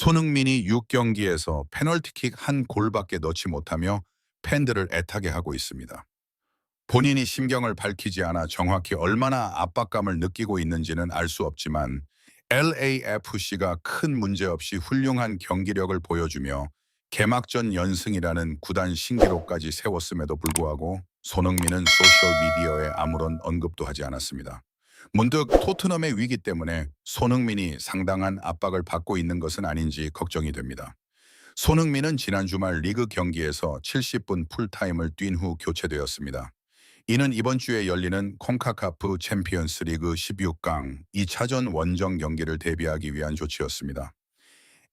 손흥민이 6경기에서 페널티킥 한 골밖에 넣지 못하며 팬들을 애타게 하고 있습니다. 본인이 심경을 밝히지 않아 정확히 얼마나 압박감을 느끼고 있는지는 알 수 없지만 LAFC가 큰 문제 없이 훌륭한 경기력을 보여주며 개막전 연승이라는 구단 신기록까지 세웠음에도 불구하고 손흥민은 소셜미디어에 아무런 언급도 하지 않았습니다. 문득 토트넘의 위기 때문에 손흥민이 상당한 압박을 받고 있는 것은 아닌지 걱정이 됩니다. 손흥민은 지난 주말 리그 경기에서 70분 풀타임을 뛴 후 교체되었습니다. 이는 이번 주에 열리는 콘카카프 챔피언스 리그 16강 2차전 원정 경기를 대비하기 위한 조치였습니다.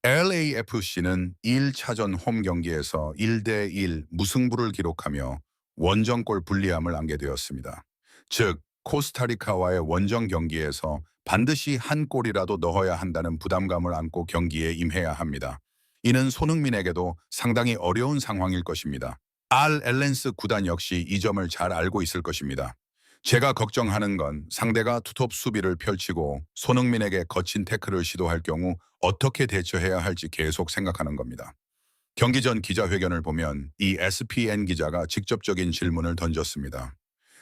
LAFC는 1차전 홈 경기에서 1대1 무승부를 기록하며 원정골 불리함을 안게 되었습니다. 즉, 코스타리카와의 원정 경기에서 반드시 한 골이라도 넣어야 한다는 부담감을 안고 경기에 임해야 합니다. 이는 손흥민에게도 상당히 어려운 상황일 것입니다. 알엘렌스 구단 역시 이 점을 잘 알고 있을 것입니다. 제가 걱정하는 건 상대가 투톱 수비를 펼치고 손흥민에게 거친 태클을 시도할 경우 어떻게 대처해야 할지 계속 생각하는 겁니다. 경기 전 기자회견을 보면 이 ESPN 기자가 직접적인 질문을 던졌습니다.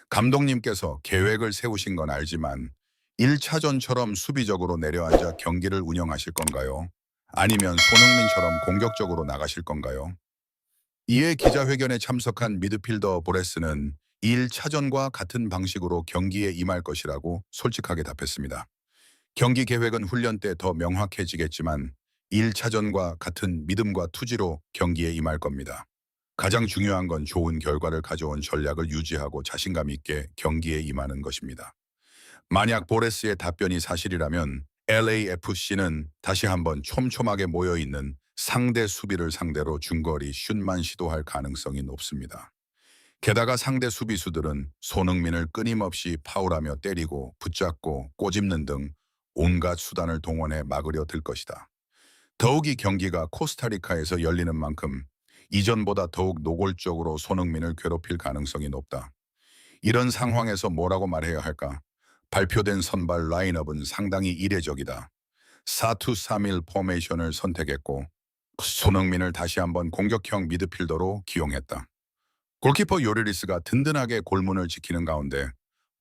감독님께서 계획을 세우신 건 알지만 1차전처럼 수비적으로 내려앉아 경기를 운영하실 건가요? 아니면 손흥민처럼 공격적으로 나가실 건가요? 이에 기자회견에 참석한 미드필더 보레스는 1차전과 같은 방식으로 경기에 임할 것이라고 솔직하게 답했습니다. 경기 계획은 훈련 때 더 명확해지겠지만 1차전과 같은 믿음과 투지로 경기에 임할 겁니다. 가장 중요한 건 좋은 결과를 가져온 전략을 유지하고 자신감 있게 경기에 임하는 것입니다. 만약 보레스의 답변이 사실이라면 LAFC는 다시 한번 촘촘하게 모여있는 상대 수비를 상대로 중거리 슛만 시도할 가능성이 높습니다. 게다가 상대 수비수들은 손흥민을 끊임없이 파울하며 때리고 붙잡고 꼬집는 등 온갖 수단을 동원해 막으려 들 것이다. 더욱이 경기가 코스타리카에서 열리는 만큼 이전보다 더욱 노골적으로 손흥민을 괴롭힐 가능성이 높다. 이런 상황에서 뭐라고 말해야 할까? 발표된 선발 라인업은 상당히 이례적이다. 4-2-3-1 포메이션을 선택했고 손흥민을 다시 한번 공격형 미드필더로 기용했다. 골키퍼 요르리스가 든든하게 골문을 지키는 가운데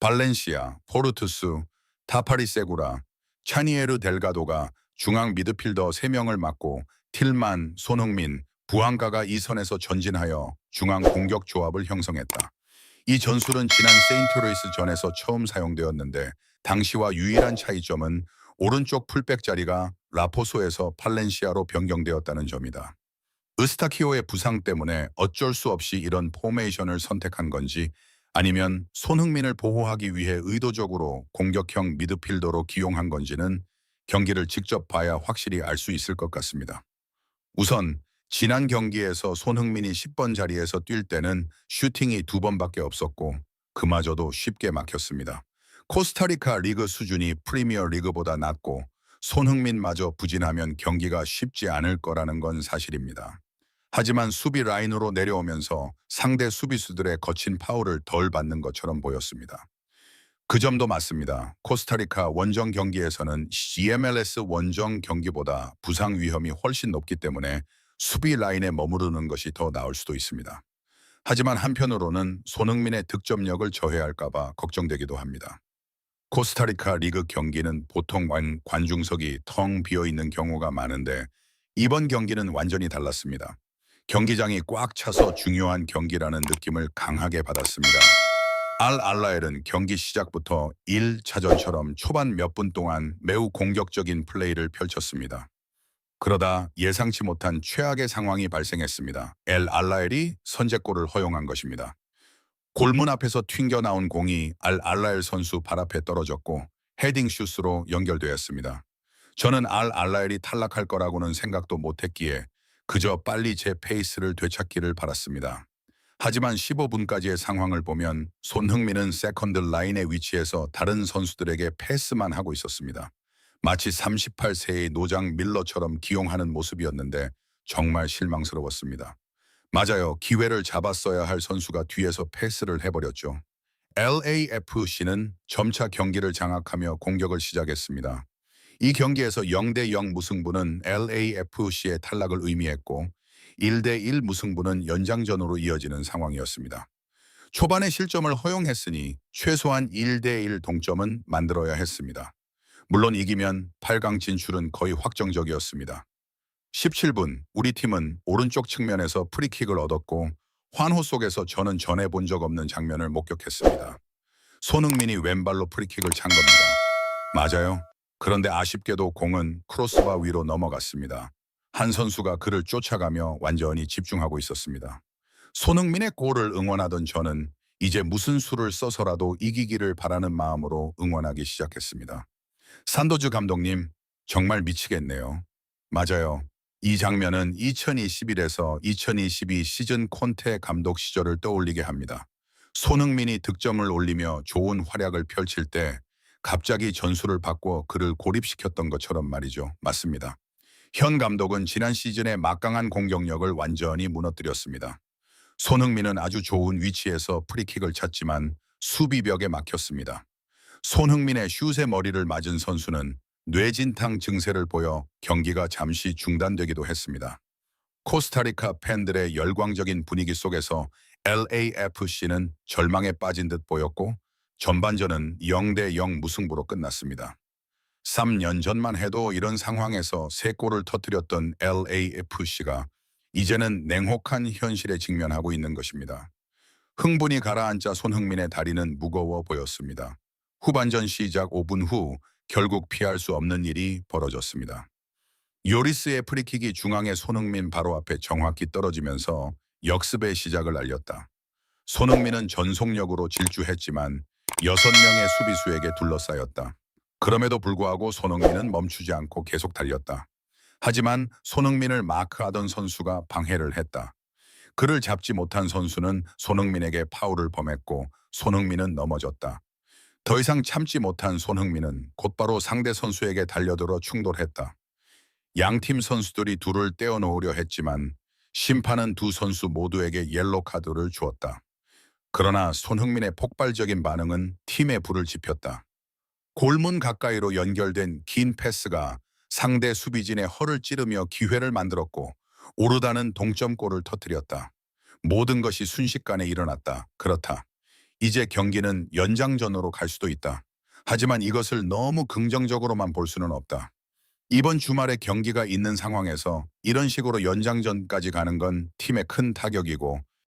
발렌시아, 포르투스, 타파리세구라, 차니에르 델가도가 중앙 미드필더 3명을 맡고 틸만, 손흥민, 부항가가 이 선에서 전진하여 중앙 공격 조합을 형성했다. 이 전술은 지난 세인트루이스 전에서 처음 사용되었는데 당시와 유일한 차이점은 오른쪽 풀백 자리가 라포소에서 팔렌시아로 변경되었다는 점이다. 으스타키오의 부상 때문에 어쩔 수 없이 이런 포메이션을 선택한 건지 아니면 손흥민을 보호하기 위해 의도적으로 공격형 미드필더로 기용한 건지는 경기를 직접 봐야 확실히 알 수 있을 것 같습니다. 우선 지난 경기에서 손흥민이 10번 자리에서 뛸 때는 슈팅이 2번밖에 없었고 그마저도 쉽게 막혔습니다. 코스타리카 리그 수준이 프리미어 리그보다 낮고 손흥민마저 부진하면 경기가 쉽지 않을 거라는 건 사실입니다. 하지만 수비 라인으로 내려오면서 상대 수비수들의 거친 파울을 덜 받는 것처럼 보였습니다. 그 점도 맞습니다. 코스타리카 원정 경기에서는 CMLS 원정 경기보다 부상 위험이 훨씬 높기 때문에 수비 라인에 머무르는 것이 더 나을 수도 있습니다. 하지만 한편으로는 손흥민의 득점력을 저해할까 봐 걱정되기도 합니다. 코스타리카 리그 경기는 보통 관중석이 텅 비어있는 경우가 많은데 이번 경기는 완전히 달랐습니다. 경기장이 꽉 차서 중요한 경기라는 느낌을 강하게 받았습니다. 알알라엘은 경기 시작부터 1차전처럼 초반 몇 분 동안 매우 공격적인 플레이를 펼쳤습니다. 그러다 예상치 못한 최악의 상황이 발생했습니다. 알라엘이 선제골을 허용한 것입니다. 골문 앞에서 튕겨나온 공이 알라엘 선수 발 앞에 떨어졌고 헤딩 슛으로 연결되었습니다. 저는 알라엘이 탈락할 거라고는 생각도 못했기에 그저 빨리 제 페이스를 되찾기를 바랐습니다. 하지만 15분까지의 상황을 보면 손흥민은 세컨드 라인의 위치에서 다른 선수들에게 패스만 하고 있었습니다. 마치 38세의 노장 밀러처럼 기용하는 모습이었는데 정말 실망스러웠습니다. 맞아요. 기회를 잡았어야 할 선수가 뒤에서 패스를 해버렸죠. LAFC는 점차 경기를 장악하며 공격을 시작했습니다. 이 경기에서 0대0 무승부는 LAFC의 탈락을 의미했고 1대1 무승부는 연장전으로 이어지는 상황이었습니다. 초반에 실점을 허용했으니 최소한 1대1 동점은 만들어야 했습니다. 물론 이기면 8강 진출은 거의 확정적이었습니다. 17분 우리 팀은 오른쪽 측면에서 프리킥을 얻었고 환호 속에서 저는 전에 본 적 없는 장면을 목격했습니다. 손흥민이 왼발로 프리킥을 찬 겁니다. 맞아요. 그런데 아쉽게도 공은 크로스바 위로 넘어갔습니다. 한 선수가 그를 쫓아가며 완전히 집중하고 있었습니다. 손흥민의 골을 응원하던 저는 이제 무슨 수를 써서라도 이기기를 바라는 마음으로 응원하기 시작했습니다. 산도즈 감독님, 정말 미치겠네요. 맞아요. 이 장면은 2021에서 2022 시즌 콘테 감독 시절을 떠올리게 합니다. 손흥민이 득점을 올리며 좋은 활약을 펼칠 때 갑자기 전술을 바꿔 그를 고립시켰던 것처럼 말이죠. 맞습니다. 현 감독은 지난 시즌의 막강한 공격력을 완전히 무너뜨렸습니다. 손흥민은 아주 좋은 위치에서 프리킥을 찼지만 수비벽에 막혔습니다. 손흥민의 슛에 머리를 맞은 선수는 뇌진탕 증세를 보여 경기가 잠시 중단되기도 했습니다. 코스타리카 팬들의 열광적인 분위기 속에서 LAFC는 절망에 빠진 듯 보였고 전반전은 0대0 무승부로 끝났습니다. 3년 전만 해도 이런 상황에서 3골을 터뜨렸던 LAFC가 이제는 냉혹한 현실에 직면하고 있는 것입니다. 흥분이 가라앉자 손흥민의 다리는 무거워 보였습니다. 후반전 시작 5분 후 결국 피할 수 없는 일이 벌어졌습니다. 요리스의 프리킥이 중앙의 손흥민 바로 앞에 정확히 떨어지면서 역습의 시작을 알렸다. 손흥민은 전속력으로 질주했지만 6명의 수비수에게 둘러싸였다. 그럼에도 불구하고 손흥민은 멈추지 않고 계속 달렸다. 하지만 손흥민을 마크하던 선수가 방해를 했다. 그를 잡지 못한 선수는 손흥민에게 파울을 범했고 손흥민은 넘어졌다. 더 이상 참지 못한 손흥민은 곧바로 상대 선수에게 달려들어 충돌했다. 양팀 선수들이 둘을 떼어놓으려 했지만 심판은 두 선수 모두에게 옐로 카드를 주었다. 그러나 손흥민의 폭발적인 반응은 팀의 불을 지폈다. 골문 가까이로 연결된 긴 패스가 상대 수비진의 허를 찌르며 기회를 만들었고 오르다는 동점골을 터뜨렸다. 모든 것이 순식간에 일어났다. 그렇다. 이제 경기는 연장전으로 갈 수도 있다. 하지만 이것을 너무 긍정적으로만 볼 수는 없다. 이번 주말에 경기가 있는 상황에서 이런 식으로 연장전까지 가는 건 팀에 큰 타격이고